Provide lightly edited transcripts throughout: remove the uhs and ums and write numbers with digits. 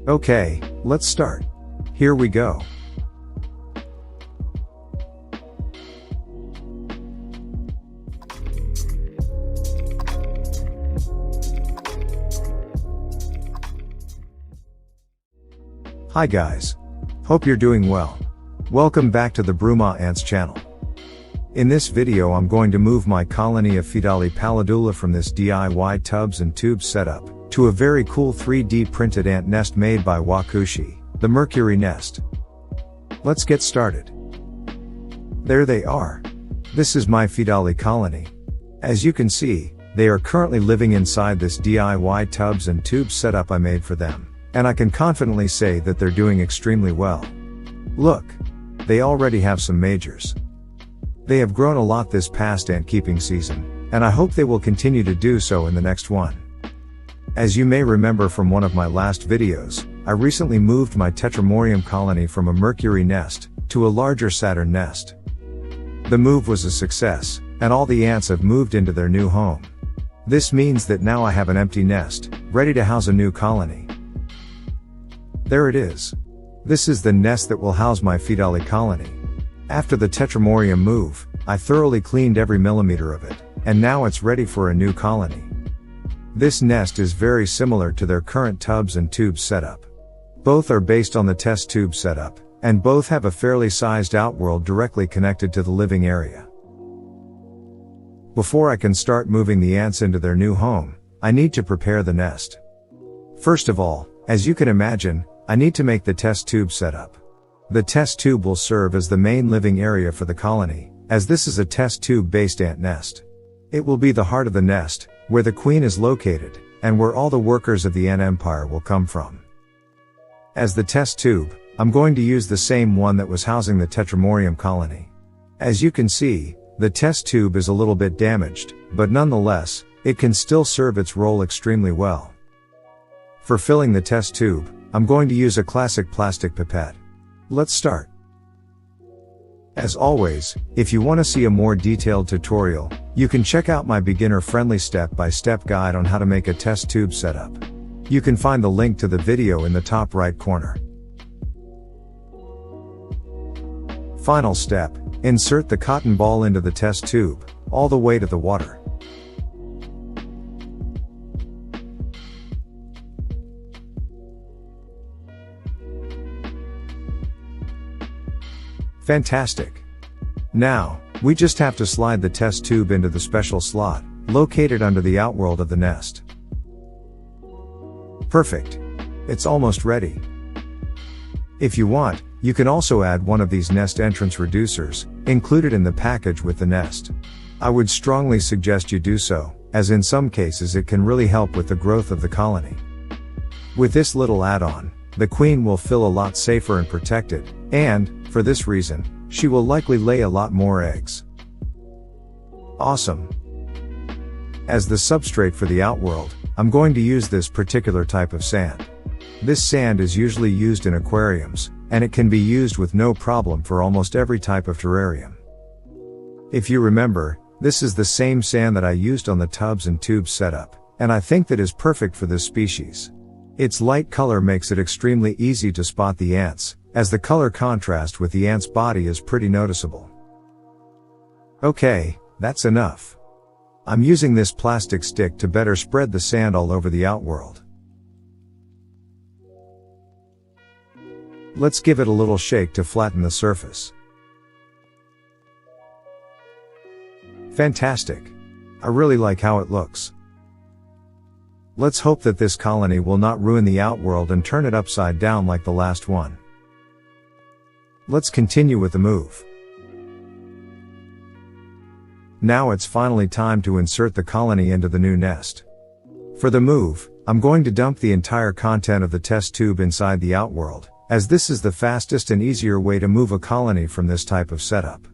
Okay, let's start. Here we go. Hi guys. Hope you're doing well. Welcome back to the Bruma Ants channel. In this video I'm going to move my colony of Pheidale pallidula from this DIY tubs and tubes setup to a very cool 3D printed ant nest made by Wakushi, the Mercury Nest. Let's get started. There they are. This is my Pheidale colony. As you can see, they are currently living inside this DIY tubs and tubes setup I made for them, and I can confidently say that they're doing extremely well. Look, they already have some majors. They have grown a lot this past ant keeping season, and I hope they will continue to do so in the next one. As you may remember from one of my last videos, I recently moved my Tetramorium colony from a Mercury nest to a larger Saturn nest. The move was a success, and all the ants have moved into their new home. This means that now I have an empty nest, ready to house a new colony. There it is. This is the nest that will house my Pheidale colony. After the Tetramorium move, I thoroughly cleaned every millimeter of it, and now it's ready for a new colony. This nest is very similar to their current tubs and tubes setup. Both are based on the test tube setup, and both have a fairly sized outworld directly connected to the living area. Before I can start moving the ants into their new home, I need to prepare the nest. First of all, as you can imagine, I need to make the test tube setup. The test tube will serve as the main living area for the colony, as this is a test tube based ant nest. It will be the heart of the nest, where the queen is located, and where all the workers of the ant empire will come from. As the test tube, I'm going to use the same one that was housing the Tetramorium colony. As you can see, the test tube is a little bit damaged, but nonetheless, it can still serve its role extremely well. For filling the test tube, I'm going to use a classic plastic pipette. Let's start. As always, if you want to see a more detailed tutorial, you can check out my beginner-friendly step-by-step guide on how to make a test tube setup. You can find the link to the video in the top right corner. Final step, insert the cotton ball into the test tube, all the way to the water. Fantastic. Now, we just have to slide the test tube into the special slot, located under the outworld of the nest. Perfect. It's almost ready. If you want, you can also add one of these nest entrance reducers, included in the package with the nest. I would strongly suggest you do so, as in some cases it can really help with the growth of the colony. With this little add-on, the queen will feel a lot safer and protected, and, for this reason, she will likely lay a lot more eggs. Awesome. As the substrate for the outworld, I'm going to use this particular type of sand. This sand is usually used in aquariums, and it can be used with no problem for almost every type of terrarium. If you remember, this is the same sand that I used on the tubs and tubes setup, and I think that is perfect for this species. Its light color makes it extremely easy to spot the ants, as the color contrast with the ant's body is pretty noticeable. Okay, that's enough. I'm using this plastic stick to better spread the sand all over the outworld. Let's give it a little shake to flatten the surface. Fantastic. I really like how it looks. Let's hope that this colony will not ruin the outworld and turn it upside down like the last one. Let's continue with the move. Now it's finally time to insert the colony into the new nest. For the move, I'm going to dump the entire content of the test tube inside the outworld, as this is the fastest and easier way to move a colony from this type of setup.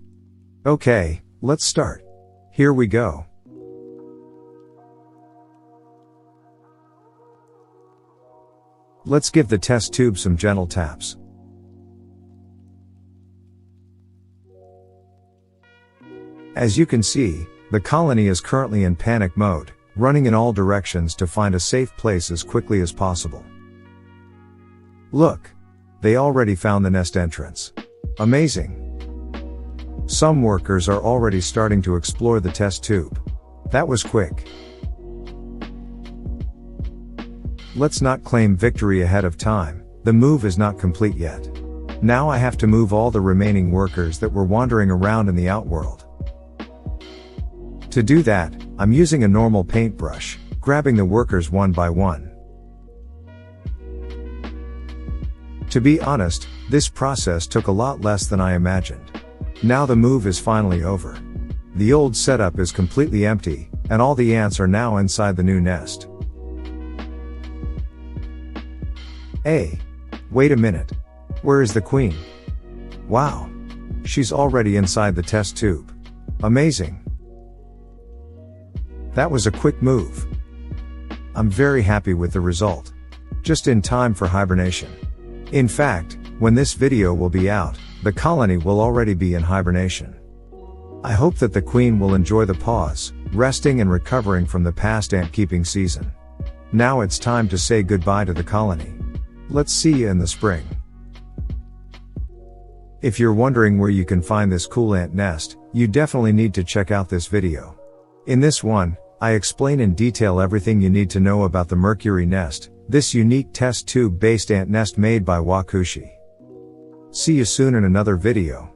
Okay, let's start. Here we go. Let's give the test tube some gentle taps. As you can see, the colony is currently in panic mode, running in all directions to find a safe place as quickly as possible. Look! They already found the nest entrance. Amazing! Some workers are already starting to explore the test tube. That was quick. Let's not claim victory ahead of time, the move is not complete yet. Now I have to move all the remaining workers that were wandering around in the outworld. To do that, I'm using a normal paintbrush, grabbing the workers one by one. To be honest, this process took a lot less than I imagined. Now the move is finally over. The old setup is completely empty, and all the ants are now inside the new nest. Hey! Wait a minute. Where is the queen? Wow! She's already inside the test tube. Amazing! That was a quick move. I'm very happy with the result. Just in time for hibernation. In fact, when this video will be out, the colony will already be in hibernation. I hope that the queen will enjoy the pause, resting and recovering from the past ant keeping season. Now it's time to say goodbye to the colony. Let's see you in the spring. If you're wondering where you can find this cool ant nest, you definitely need to check out this video. In this one, I explain in detail everything you need to know about the Mercury nest, this unique test tube based ant nest made by Wakushi. See you soon in another video.